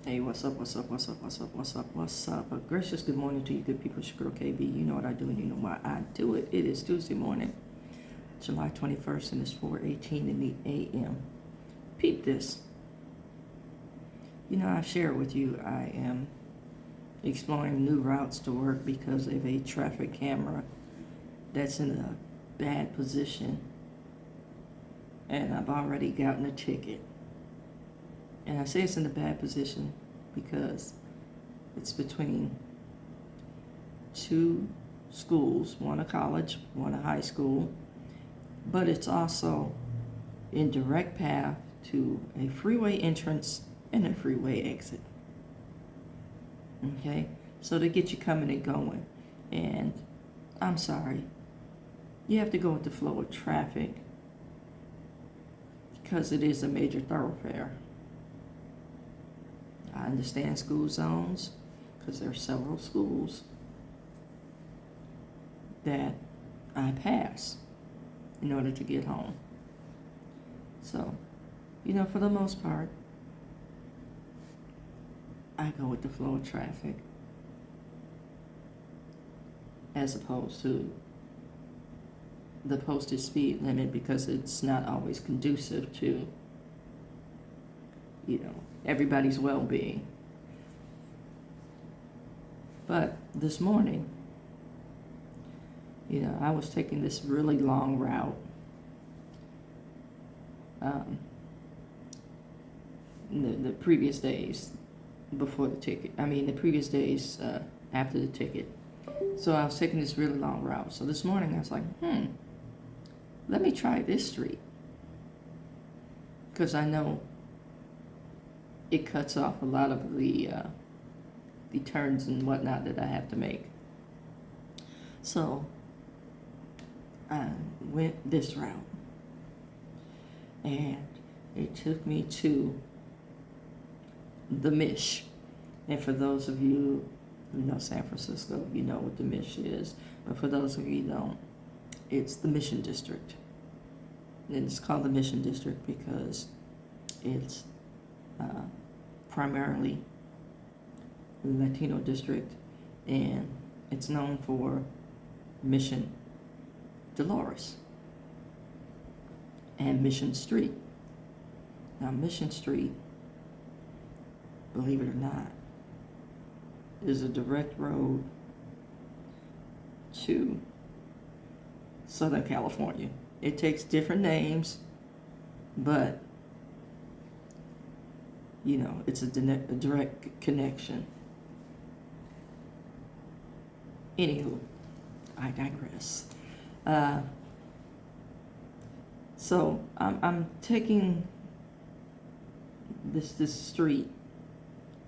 Hey, what's up, what's up, what's up, what's up, what's up, what's up? A gracious good morning to you good people. It's your girl KB. You know what I do and you know why I do it. It is Tuesday morning, July 21st, and it's 4:18 in the a.m. Peep this. You know, I've shared with you I am exploring new routes to work because of a traffic camera that's in a bad position, and I've already gotten a ticket. And I say it's in a bad position because it's between two schools, one a college, one a high school, but it's also in direct path to a freeway entrance and a freeway exit. Okay? So they get you coming and going. And I'm sorry, you have to go with the flow of traffic because it is a major thoroughfare. I understand school zones because there are several schools that I pass in order to get home. So, you know, for the most part, I go with the flow of traffic as opposed to the posted speed limit because it's not always conducive to, everybody's well-being. But this morning, I was taking this really long route. The previous days before the ticket. The previous days after the ticket. So I was taking this really long route. So this morning I was like, let me try this street. Because I know it cuts off a lot of the turns and whatnot that I have to make. So I went this route, and it took me to the Mish. And for those of you who know San Francisco, you know what the Mish is. But for those of you who don't, it's the Mission District. And it's called the Mission District because it's primarily Latino district, and it's known for Mission Dolores and Mission Street. Now, Mission Street, believe it or not, is a direct road to Southern California. It takes different names, but it's a direct connection. Anywho, I digress. So I'm taking this street.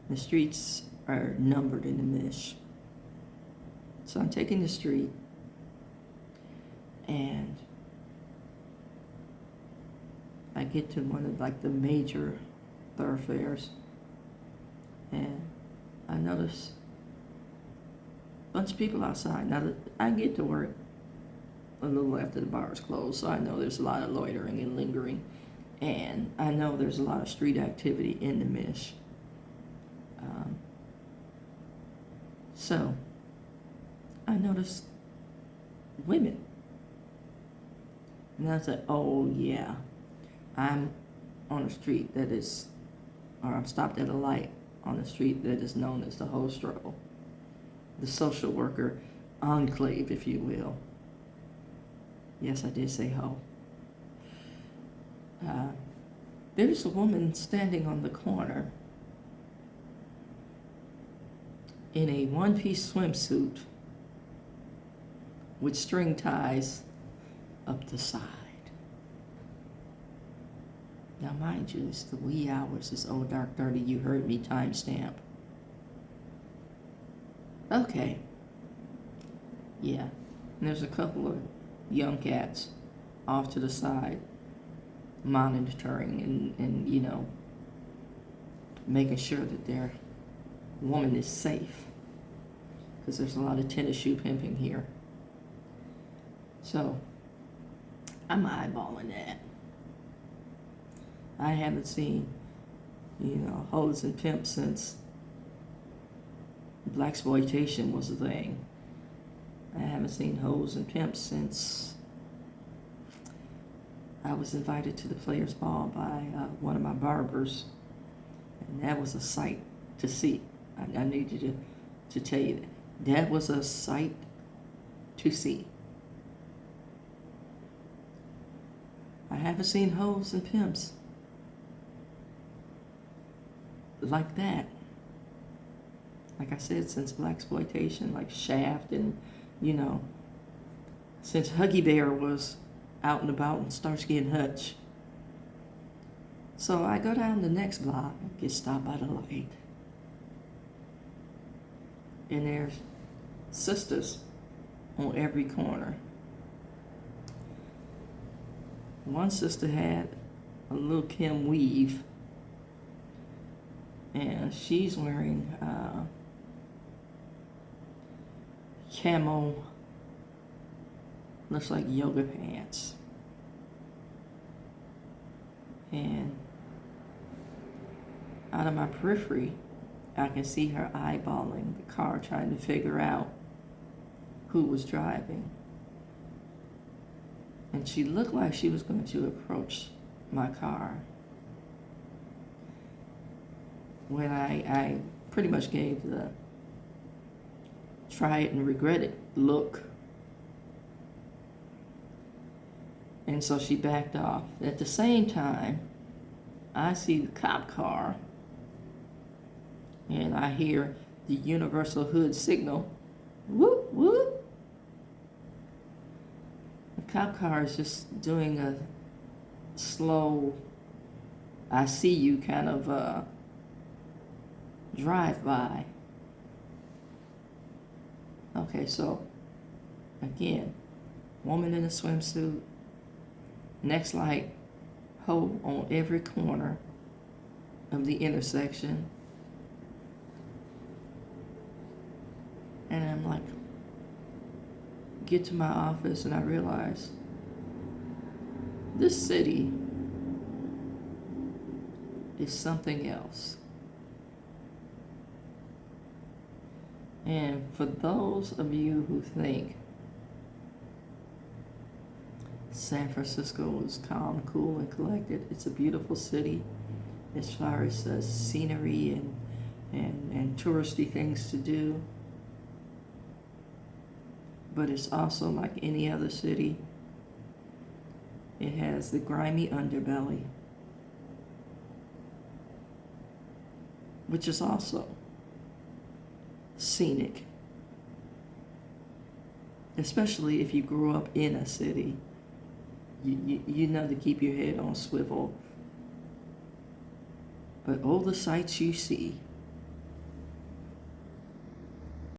The streets are numbered in the Mish. So I'm taking the street, and I get to one of the major thoroughfares, and I notice a bunch of people outside. Now, I get to work a little after the bars close, so I know there's a lot of loitering and lingering, and I know there's a lot of street activity in the Mish. So I noticed women, and I said, oh yeah, I'm on a street that is, or I'm stopped at a light on a street that is known as the Hoe Struggle, the social worker enclave, if you will. Yes, I did say hoe. There's a woman standing on the corner in a one-piece swimsuit with string ties up the side. Now, mind you, it's the wee hours. It's old dark 30. You heard me timestamp. Okay. Yeah. And there's a couple of young cats off to the side monitoring and making sure that their woman is safe. Because there's a lot of tennis shoe pimping here. So, I'm eyeballing that. I haven't seen you know, hoes and pimps since blaxploitation was a thing. I haven't seen hoes and pimps since I was invited to the Players Ball by one of my barbers, and that was a sight to see. I need you to tell you that. That was a sight to see. I haven't seen hoes and pimps like that. Like I said, since blaxploitation, like Shaft, and you know, since Huggy Bear was out and about in Starsky and Hutch. So I go down the next block, get stopped by the light, and there's sisters on every corner. One sister had a little Kim weave, and she's wearing camo, looks like yoga pants. And out of my periphery, I can see her eyeballing the car, trying to figure out who was driving. And she looked like she was going to approach my car, when I pretty much gave the try it and regret it look. And so she backed off. At the same time, I see the cop car, and I hear the universal hood signal, whoop, whoop. The cop car is just doing a slow, I see you kind of drive-by. Okay, so again, woman in a swimsuit, next light, hoe on every corner of the intersection. And I'm like, get to my office, and I realize this city is something else. And for those of you who think San Francisco is calm, cool, and collected, it's a beautiful city as far as scenery and touristy things to do. But it's also like any other city. It has the grimy underbelly, which is also scenic, especially if you grew up in a city. You know to keep your head on swivel. But all the sights you see